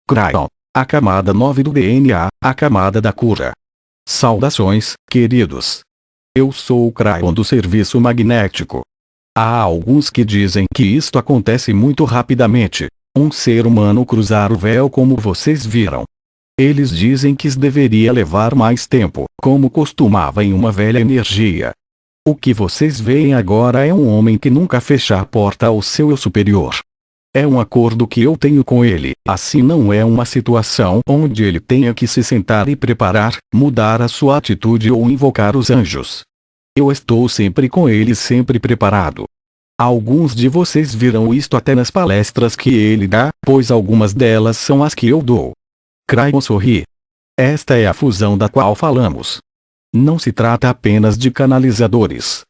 Cryon. A camada 9 do DNA, a camada da cura. Saudações, queridos. Eu sou o Cryon do Serviço Magnético. Há alguns que dizem que isto acontece muito rapidamente. Um ser humano cruzar o véu como vocês viram. Eles dizem que isso deveria levar mais tempo, como costumava em uma velha energia. O que vocês veem agora é um homem que nunca fecha a porta ao seu eu superior. É um acordo que eu tenho com ele, assim não é uma situação onde ele tenha que se sentar e preparar, mudar a sua atitude ou invocar os anjos. Eu estou sempre com ele, sempre preparado. Alguns de vocês viram isto até nas palestras que ele dá, pois algumas delas são as que eu dou. Cryon sorri. Esta é a fusão da qual falamos. Não se trata apenas de canalizadores.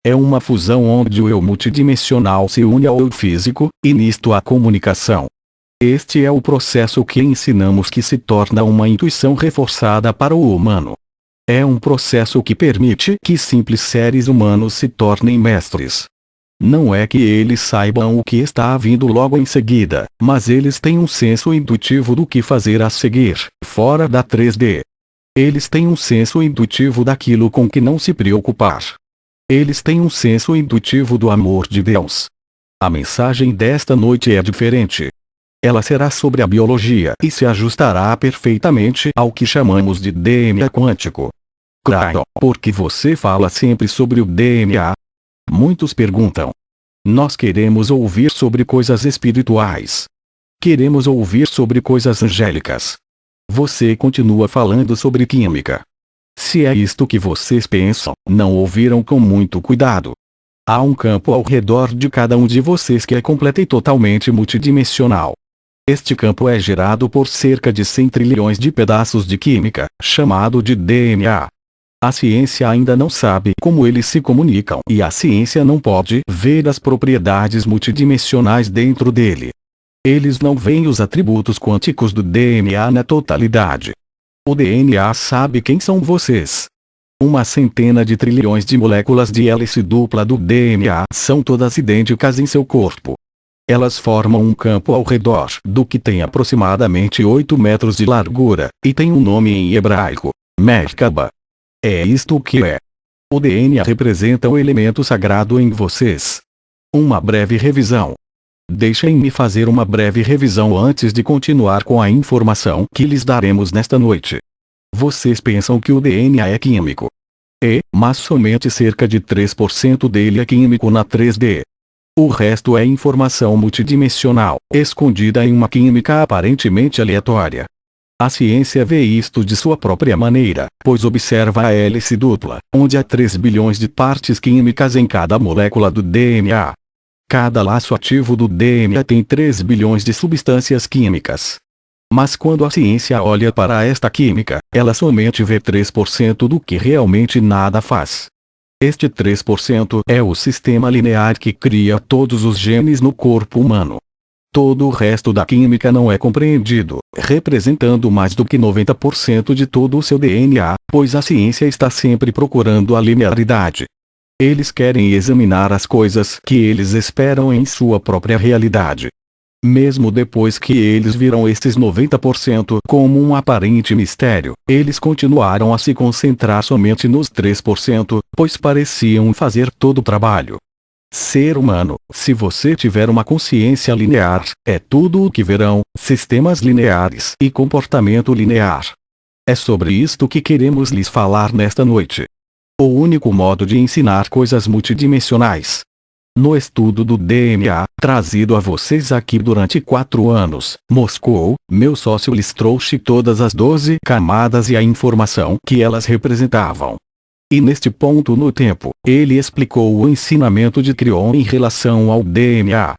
É uma fusão onde o eu multidimensional se une ao eu físico, e nisto há comunicação. Este é o processo que ensinamos que se torna uma intuição reforçada para o humano. É um processo que permite que simples seres humanos se tornem mestres. Não é que eles saibam o que está vindo logo em seguida, mas eles têm um senso intuitivo do que fazer a seguir, fora da 3D. Eles têm um senso intuitivo daquilo com que não se preocupar. Eles têm um senso intuitivo do amor de Deus. A mensagem desta noite é diferente. Ela será sobre a biologia e se ajustará perfeitamente ao que chamamos de DNA quântico. Cryon, por que você fala sempre sobre o DNA? Muitos perguntam. Nós queremos ouvir sobre coisas espirituais. Queremos ouvir sobre coisas angélicas. Você continua falando sobre química. Se é isto que vocês pensam, não ouviram com muito cuidado. Há um campo ao redor de cada um de vocês que é completo e totalmente multidimensional. Este campo é gerado por cerca de 100 trilhões de pedaços de química, chamado de DNA. A ciência ainda não sabe como eles se comunicam e a ciência não pode ver as propriedades multidimensionais dentro dele. Eles não veem os atributos quânticos do DNA na totalidade. O DNA sabe quem são vocês. Uma centena de trilhões de moléculas de hélice dupla do DNA são todas idênticas em seu corpo. Elas formam um campo ao redor do que tem aproximadamente 8 metros de largura, e tem um nome em hebraico, Merkaba. É isto que é. O DNA representa o elemento sagrado em vocês. Uma breve revisão. Deixem-me fazer uma breve revisão antes de continuar com a informação que lhes daremos nesta noite. Vocês pensam que o DNA é químico. Mas somente cerca de 3% dele é químico na 3D. O resto é informação multidimensional, escondida em uma química aparentemente aleatória. A ciência vê isto de sua própria maneira, pois observa a hélice dupla, onde há 3 bilhões de partes químicas em cada molécula do DNA. Cada laço ativo do DNA tem 3 bilhões de substâncias químicas. Mas quando a ciência olha para esta química, ela somente vê 3% do que realmente nada faz. Este 3% é o sistema linear que cria todos os genes no corpo humano. Todo o resto da química não é compreendido, representando mais do que 90% de todo o seu DNA, pois a ciência está sempre procurando a linearidade. Eles querem examinar as coisas que eles esperam em sua própria realidade. Mesmo depois que eles viram estes 90% como um aparente mistério, eles continuaram a se concentrar somente nos 3%, pois pareciam fazer todo o trabalho. Ser humano, se você tiver uma consciência linear, é tudo o que verão, sistemas lineares e comportamento linear. É sobre isto que queremos lhes falar nesta noite. O único modo de ensinar coisas multidimensionais. No estudo do DNA, trazido a vocês aqui durante 4 anos, Moscou, meu sócio lhes trouxe todas as 12 camadas e a informação que elas representavam. E neste ponto no tempo, ele explicou o ensinamento de Cryon em relação ao DNA.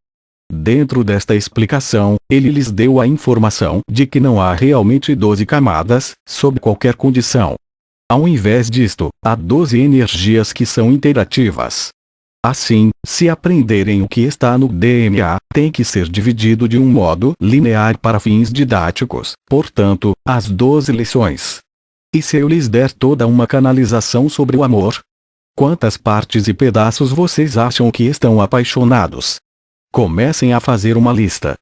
Dentro desta explicação, ele lhes deu a informação de que não há realmente 12 camadas, sob qualquer condição. Ao invés disto, há 12 energias que são interativas. Assim, se aprenderem o que está no DNA, tem que ser dividido de um modo linear para fins didáticos, portanto, as 12 lições. E se eu lhes der toda uma canalização sobre o amor? Quantas partes e pedaços vocês acham que estão apaixonados? Comecem a fazer uma lista.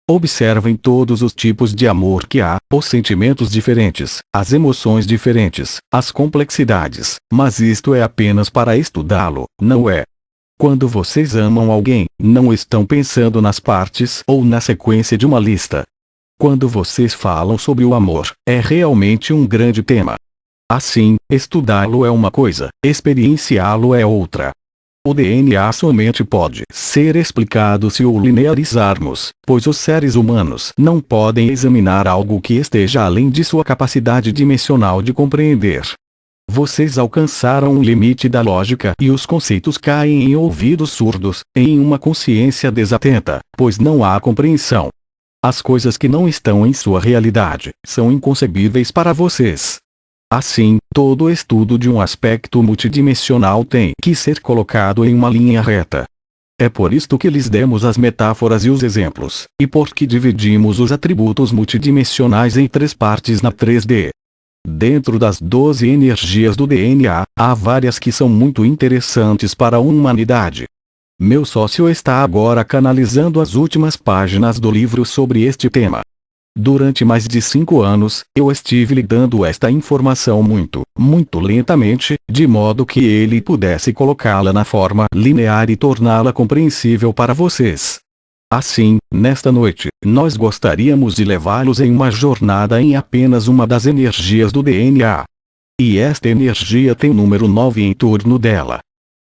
Observem todos os tipos de amor que há, os sentimentos diferentes, as emoções diferentes, as complexidades, mas isto é apenas para estudá-lo, não é? Quando vocês amam alguém, não estão pensando nas partes ou na sequência de uma lista. Quando vocês falam sobre o amor, é realmente um grande tema. Assim, estudá-lo é uma coisa, experienciá-lo é outra. O DNA somente pode ser explicado se o linearizarmos, pois os seres humanos não podem examinar algo que esteja além de sua capacidade dimensional de compreender. Vocês alcançaram o limite da lógica e os conceitos caem em ouvidos surdos, em uma consciência desatenta, pois não há compreensão. As coisas que não estão em sua realidade são inconcebíveis para vocês. Assim, todo estudo de um aspecto multidimensional tem que ser colocado em uma linha reta. É por isto que lhes demos as metáforas e os exemplos, e porque dividimos os atributos multidimensionais em 3 partes na 3D. Dentro das 12 energias do DNA, há várias que são muito interessantes para a humanidade. Meu sócio está agora canalizando as últimas páginas do livro sobre este tema. Durante mais de 5 anos, eu estive lhe dando esta informação muito lentamente, de modo que ele pudesse colocá-la na forma linear e torná-la compreensível para vocês. Assim, nesta noite, nós gostaríamos de levá-los em uma jornada em apenas uma das energias do DNA. E esta energia tem o número 9 em torno dela.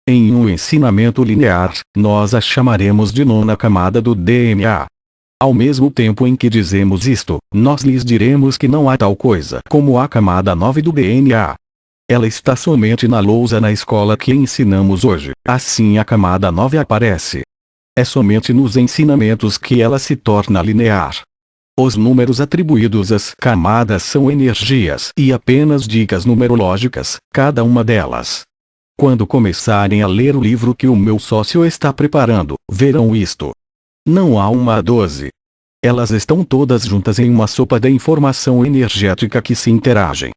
Em um ensinamento linear, nós a chamaremos de 9ª camada do DNA. Ao mesmo tempo em que dizemos isto, nós lhes diremos que não há tal coisa como a camada 9 do DNA. Ela está somente na lousa na escola que ensinamos hoje, assim a camada 9 aparece. É somente nos ensinamentos que ela se torna linear. Os números atribuídos às camadas são energias e apenas dicas numerológicas, cada uma delas. Quando começarem a ler o livro que o meu sócio está preparando, verão isto. Não há uma a 12. Elas estão todas juntas em uma sopa de informação energética que se interagem.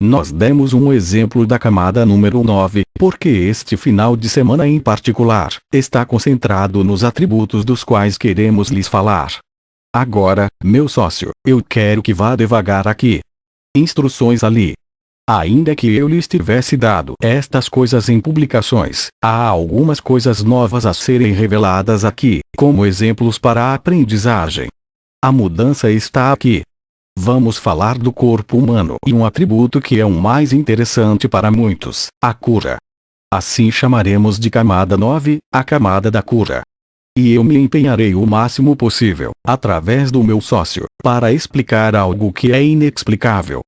Nós demos um exemplo da camada número 9, porque este final de semana em particular, está concentrado nos atributos dos quais queremos lhes falar. Agora, meu sócio, eu quero que vá devagar aqui. Instruções ali. Ainda que eu lhes tivesse dado estas coisas em publicações, há algumas coisas novas a serem reveladas aqui, como exemplos para a aprendizagem. A mudança está aqui. Vamos falar do corpo humano e um atributo que é o mais interessante para muitos, a cura. Assim chamaremos de camada 9, a camada da cura. E eu me empenharei o máximo possível, através do meu sócio, para explicar algo que é inexplicável,